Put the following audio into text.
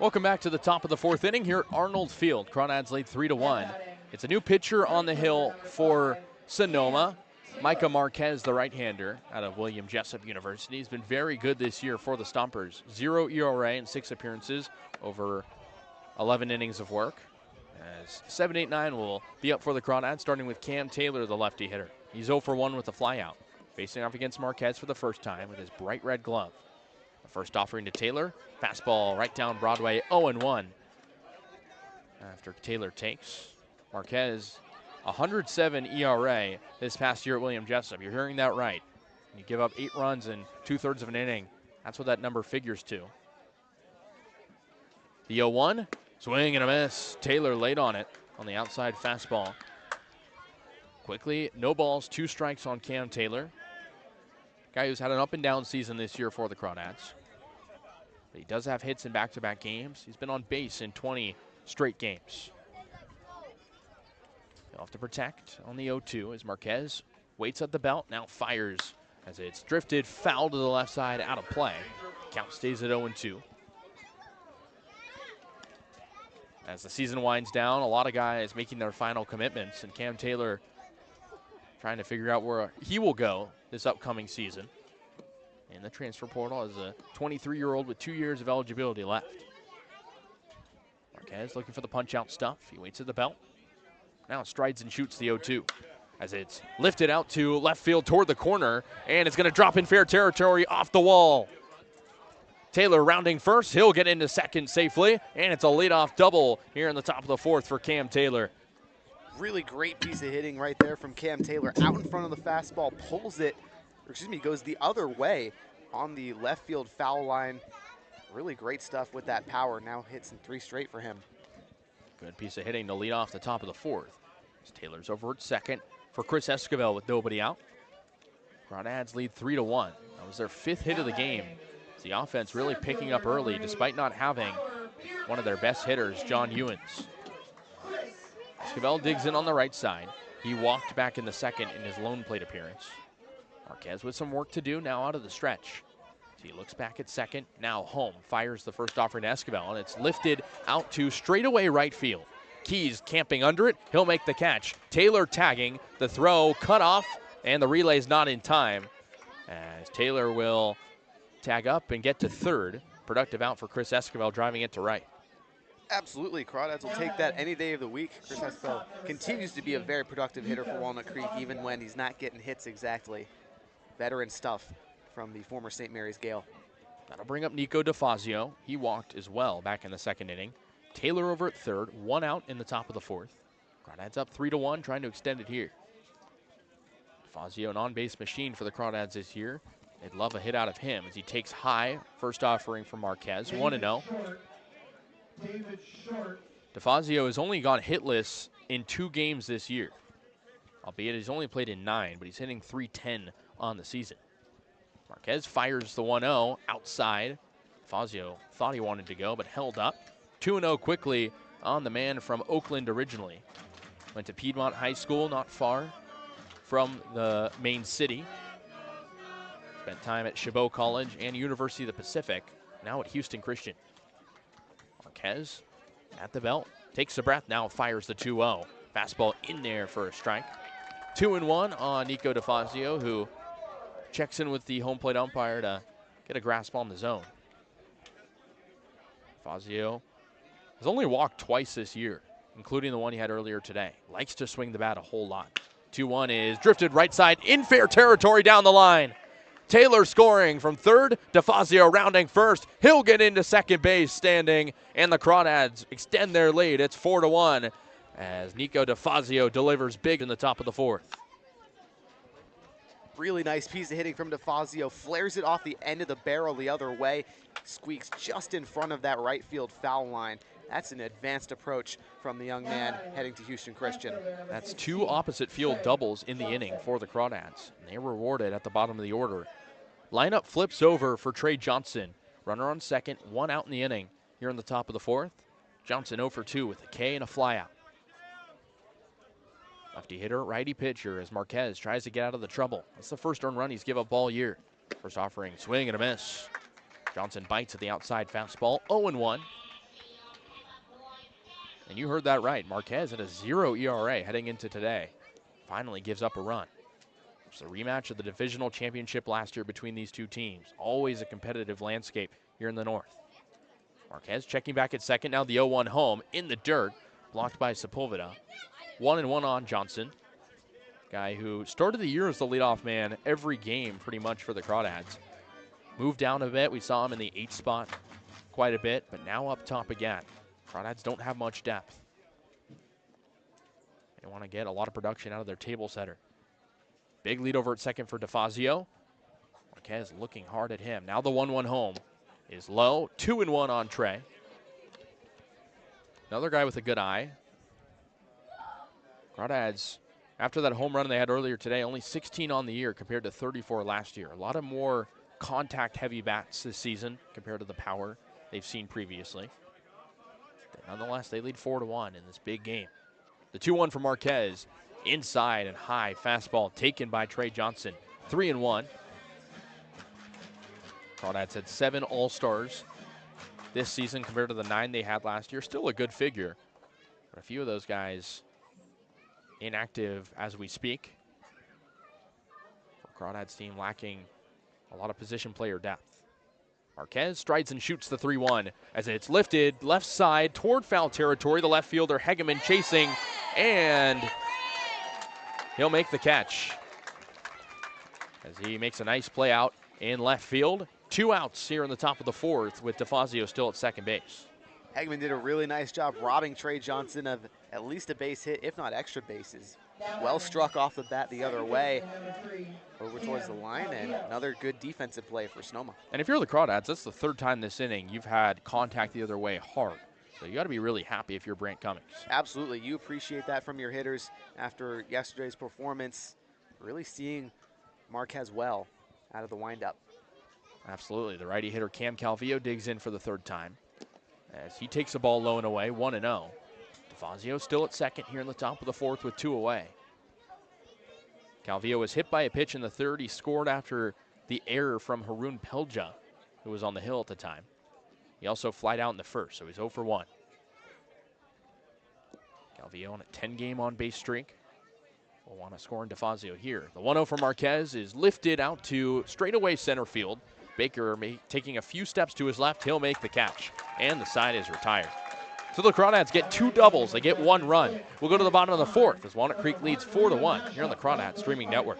Welcome back to the top of the fourth inning here at Arnold Field. Crawdads lead 3-1. It's a new pitcher on the hill for Sonoma. Micah Marquez, the right-hander out of William Jessup University. He's been very good this year for the Stompers. 0 ERA in 6 appearances over 11 innings of work. As 7-8-9 will be up for the Crawdads, starting with Cam Taylor, the lefty hitter. He's 0 for 1 with a flyout. Facing off against Marquez for the first time with his bright red glove. The first offering to Taylor. Fastball right down Broadway, 0-1. After Taylor takes. Marquez, 107 ERA this past year at William Jessup. You're hearing that right. You give up 8 runs in 2/3 of an inning. That's what that number figures to. The 0-1, swing and a miss. Taylor laid on it on the outside fastball. Quickly, no balls, 2 strikes on Cam Taylor. Guy who's had an up and down season this year for the Crawdads. But he does have hits in back-to-back games. He's been on base in 20 straight games. He'll have to protect on the 0-2 as Marquez waits at the belt, now fires as it's drifted foul to the left side, out of play. Count stays at 0-2. As the season winds down, a lot of guys making their final commitments, and Cam Taylor trying to figure out where he will go this upcoming season. In the transfer portal as a 23-year-old with 2 years of eligibility left. Marquez looking for the punch-out stuff. He waits at the belt. Now strides and shoots the 0-2 as it's lifted out to left field toward the corner, and it's going to drop in fair territory off the wall. Taylor rounding first. He'll get into second safely, and it's a leadoff double here in the top of the fourth for Cam Taylor. Really great piece of hitting right there from Cam Taylor. Out in front of the fastball, pulls it, goes the other way on the left field foul line. Really great stuff with that power. Now hits in 3 straight for him. Good piece of hitting to lead off the top of the fourth. As Taylor's over at second for Chris Esquivel with nobody out. Crawdads lead 3-1. That was their 5th hit of the game. The offense really picking up early despite not having one of their best hitters, John Ewens. Esquivel digs in on the right side. He walked back in the second in his lone plate appearance. Marquez with some work to do now out of the stretch. He looks back at second, now home. Fires the first offering to Esquivel, and it's lifted out to straightaway right field. Keys camping under it. He'll make the catch. Taylor tagging. The throw cut off, and the relay's not in time. As Taylor will tag up and get to third. Productive out for Chris Esquivel, driving it to right. Absolutely, Crawdads will take that any day of the week. Chris Esquivel continues to be a very productive hitter for Walnut Creek, even when he's not getting hits exactly. Veteran stuff from the former St. Mary's Gale. That'll bring up Nico DeFazio. He walked as well back in the second inning. Taylor over at third, 1 out in the top of the fourth. Crawdads up 3-1, trying to extend it here. DeFazio, an on-base machine for the Crawdads this year. They'd love a hit out of him as he takes high. First offering from Marquez, 1-0. DeFazio has only gone hitless in 2 games this year. Albeit he's only played in 9, but he's hitting .310 on the season. Marquez fires the 1-0 outside. DeFazio thought he wanted to go, but held up. 2-0 quickly on the man from Oakland originally. Went to Piedmont High School, not far from the main city. Spent time at Chabot College and University of the Pacific, now at Houston Christian. Marquez at the belt, takes a breath, now fires the 2-0. Fastball in there for a strike. 2-1 on Nico DeFazio, who checks in with the home plate umpire to get a grasp on the zone. DeFazio has only walked twice this year, including the one he had earlier today. Likes to swing the bat a whole lot. 2-1 is drifted right side in fair territory down the line. Taylor scoring from third, DeFazio rounding first. He'll get into second base standing, and the Crawdads extend their lead. It's 4-1 as Nico DeFazio delivers big in the top of the fourth. Really nice piece of hitting from DeFazio. Flares it off the end of the barrel the other way. Squeaks just in front of that right field foul line. That's an advanced approach from the young man heading to Houston Christian. That's 2 opposite field doubles in the inning for the Crawdads. And they're rewarded at the bottom of the order. Lineup flips over for Trey Johnson. Runner on second, 1 out in the inning here in the top of the fourth. Johnson 0 for 2 with a K and a flyout. Lefty hitter, righty pitcher as Marquez tries to get out of the trouble. That's the first earned run he's given up all year. First offering, swing and a miss. Johnson bites at the outside fastball, 0-1. And you heard that right. Marquez at a 0 ERA heading into today. Finally gives up a run. It's a rematch of the divisional championship last year between these two teams. Always a competitive landscape here in the north. Marquez checking back at second. Now the 0-1 home in the dirt. Blocked by Sepulveda. 1-1 on Johnson. Guy who started the year as the leadoff man every game pretty much for the Crawdads. Moved down a bit. We saw him in the 8th spot quite a bit, but now up top again. Crawdads don't have much depth. They want to get a lot of production out of their table setter. Big lead over at second for DeFazio. Marquez looking hard at him. Now the 1-1 home is low. 2-1 on Trey. Another guy with a good eye. Crawdads, after that home run they had earlier today, only 16 on the year compared to 34 last year. A lot of more contact-heavy bats this season compared to the power they've seen previously. But nonetheless, they lead 4-1 in this big game. The 2-1 for Marquez. Inside and high fastball taken by Trey Johnson. 3-1. Crawdads had 7 All-Stars this season compared to the 9 they had last year. Still a good figure, but a few of those guys inactive as we speak. For Crawdads team lacking a lot of position player depth. Marquez strides and shoots the 3-1 as it's lifted left side toward foul territory. The left fielder Hegeman chasing, and he'll make the catch as he makes a nice play out in left field. 2 outs here in the top of the 4th with DeFazio still at second base. Hegeman did a really nice job robbing Trey Johnson of at least a base hit, if not extra bases. Well struck off the bat the other way, over towards the line, and another good defensive play for Sonoma. And if you're the Crawdads, that's the 3rd time this inning you've had contact the other way hard. So you got to be really happy if you're Brant Cummings. Absolutely. You appreciate that from your hitters after yesterday's performance. Really seeing Marquez well out of the windup. Absolutely. The righty hitter Cam Calvillo digs in for the 3rd time as he takes the ball low and away, 1-0. DeFazio still at second here in the top of the 4th with 2 away. Calvillo was hit by a pitch in the 3rd. He scored after the error from Haroon Pelja, who was on the hill at the time. He also flied out in the 1st, so he's 0 for 1. Calvillo on a 10-game on-base streak. We'll want to score in DeFazio here. The 1-0 for Marquez is lifted out to straightaway center field. Baker taking a few steps to his left. He'll make the catch, and the side is retired. So the Crawdads get 2 doubles. They get 1 run. We'll go to the bottom of the 4th as Walnut Creek leads 4-1 here on the Crawdads Streaming Network.